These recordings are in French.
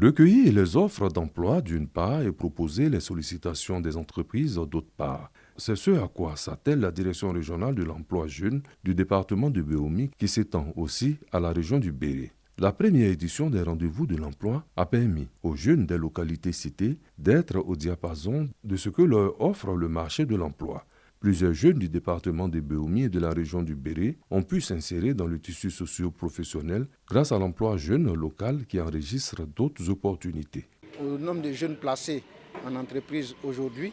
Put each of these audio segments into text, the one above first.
Recueillir les offres d'emploi d'une part et proposer les sollicitations des entreprises d'autre part. C'est ce à quoi s'attelle la direction régionale de l'emploi jeune du département de Béomi qui s'étend aussi à la région du Béré. La première édition des rendez-vous de l'emploi a permis aux jeunes des localités citées d'être au diapason de ce que leur offre le marché de l'emploi. Plusieurs jeunes du département de Béomi et de la région du Béré ont pu s'insérer dans le tissu socio-professionnel grâce à l'emploi jeune local qui enregistre d'autres opportunités. Au nombre de jeunes placés en entreprise aujourd'hui,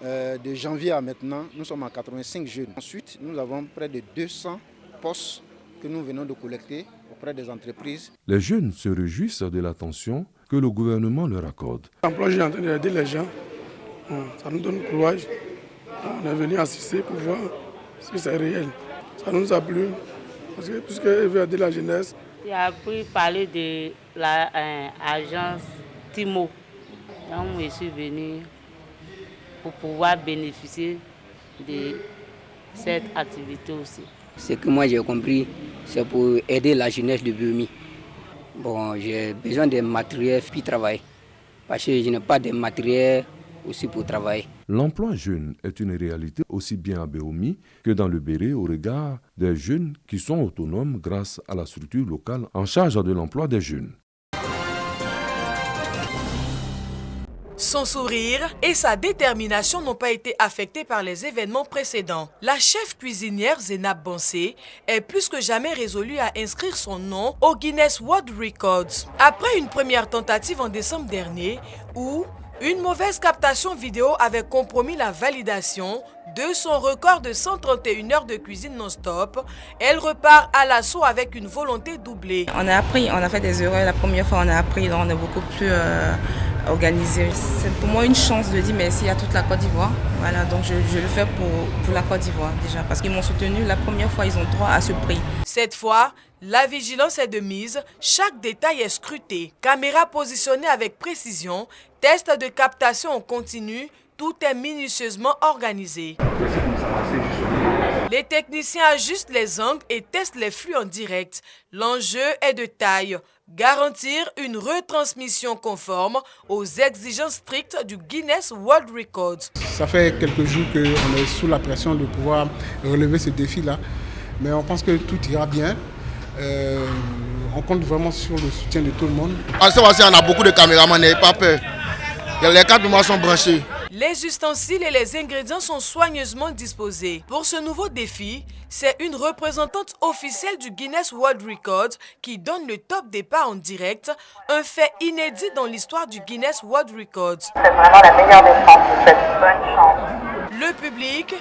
de janvier à maintenant, nous sommes à 85 jeunes. Ensuite, nous avons près de 200 postes que nous venons de collecter auprès des entreprises. Les jeunes se réjouissent de l'attention que le gouvernement leur accorde. L'emploi jeune est en train d'aider les gens, ça nous donne courage. On est venu assister pour voir si c'est réel. Ça nous a plu, parce que puisqu'il veut aider la jeunesse. J'ai appris à parler de l'agence Timo. Donc je suis venu pour pouvoir bénéficier de cette activité aussi. Ce que moi j'ai compris, c'est pour aider la jeunesse de Béomi. Bon, j'ai besoin de matériel pour travailler, parce que je n'ai pas de matériel aussi pour travailler. L'emploi jeune est une réalité aussi bien à Béomi que dans le Béré au regard des jeunes qui sont autonomes grâce à la structure locale en charge de l'emploi des jeunes. Son sourire et sa détermination n'ont pas été affectés par les événements précédents. La chef cuisinière Zénab Bansé est plus que jamais résolue à inscrire son nom au Guinness World Records. Après une première tentative en décembre dernier où une mauvaise captation vidéo avait compromis la validation de son record de 131 heures de cuisine non-stop, elle repart à l'assaut avec une volonté doublée. On a appris, on a fait des erreurs. La première fois, on a appris, donc on est beaucoup plus organisé. C'est pour moi une chance de dire merci à toute la Côte d'Ivoire. Voilà, donc je le fais pour la Côte d'Ivoire déjà, parce qu'ils m'ont soutenu la première fois, ils ont droit à ce prix. Cette fois, la vigilance est de mise, chaque détail est scruté. Caméra positionnée avec précision, test de captation en continu, tout est minutieusement organisé. Les techniciens ajustent les angles et testent les flux en direct. L'enjeu est de taille. Garantir une retransmission conforme aux exigences strictes du Guinness World Records. Ça fait quelques jours qu'on est sous la pression de pouvoir relever ce défi-là, mais on pense que tout ira bien. On compte vraiment sur le soutien de tout le monde. À ce moment-ci, on a beaucoup de caméramans, n'ayez pas peur. Les 4 mois sont branchés. Les ustensiles et les ingrédients sont soigneusement disposés. Pour ce nouveau défi, c'est une représentante officielle du Guinness World Records qui donne le top départ en direct, un fait inédit dans l'histoire du Guinness World Records. C'est vraiment la meilleure des chances, je vous souhaite bonne chance. Le public,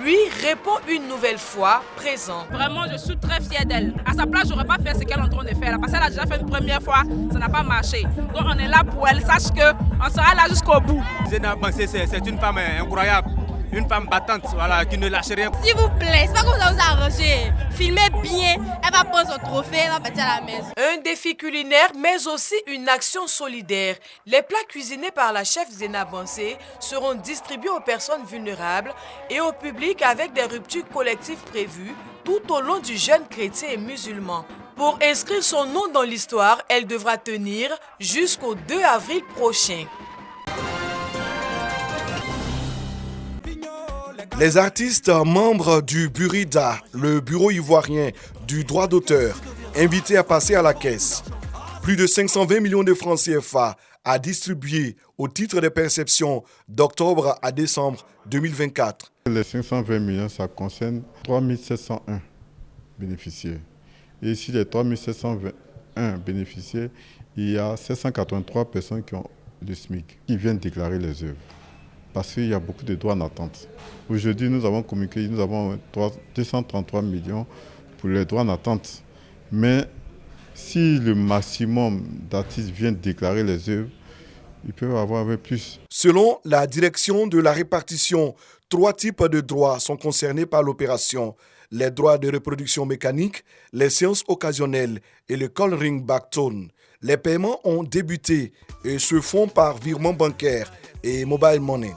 lui, répond une nouvelle fois présent. Vraiment, je suis très fière d'elle. À sa place, je n'aurais pas fait ce qu'elle est en train de faire là, parce qu'elle a déjà fait une première fois, ça n'a pas marché. Donc on est là pour elle, sache qu'on sera là jusqu'au bout. Zénab Bansé, c'est une femme incroyable. Une femme battante, voilà, qui ne lâche rien. S'il vous plaît, c'est pas comme ça vous arrangez. Filmez bien, elle va prendre son trophée, elle va partir à la maison. Un défi culinaire, mais aussi une action solidaire. Les plats cuisinés par la chef Zénab Bansé seront distribués aux personnes vulnérables et au public avec des ruptures collectives prévues tout au long du jeûne chrétien et musulman. Pour inscrire son nom dans l'histoire, elle devra tenir jusqu'au 2 avril prochain. Les artistes membres du Burida, le bureau ivoirien du droit d'auteur, invités à passer à la caisse. Plus de 520 millions de francs CFA à distribuer au titre des perceptions d'octobre à décembre 2024. Les 520 millions, ça concerne 3701 bénéficiaires. Et ici, les 3721 bénéficiaires, il y a 783 personnes qui ont le SMIC, qui viennent déclarer les œuvres. Parce qu'il y a beaucoup de droits en attente. Aujourd'hui, nous avons communiqué, nous avons 233 millions pour les droits en attente. Mais si le maximum d'artistes viennent déclarer les œuvres, ils peuvent avoir un peu plus. Selon la direction de la répartition, 3 types de droits sont concernés par l'opération. Les droits de reproduction mécanique, les séances occasionnelles et le call ring back tone. Les paiements ont débuté et se font par virement bancaire et mobile money.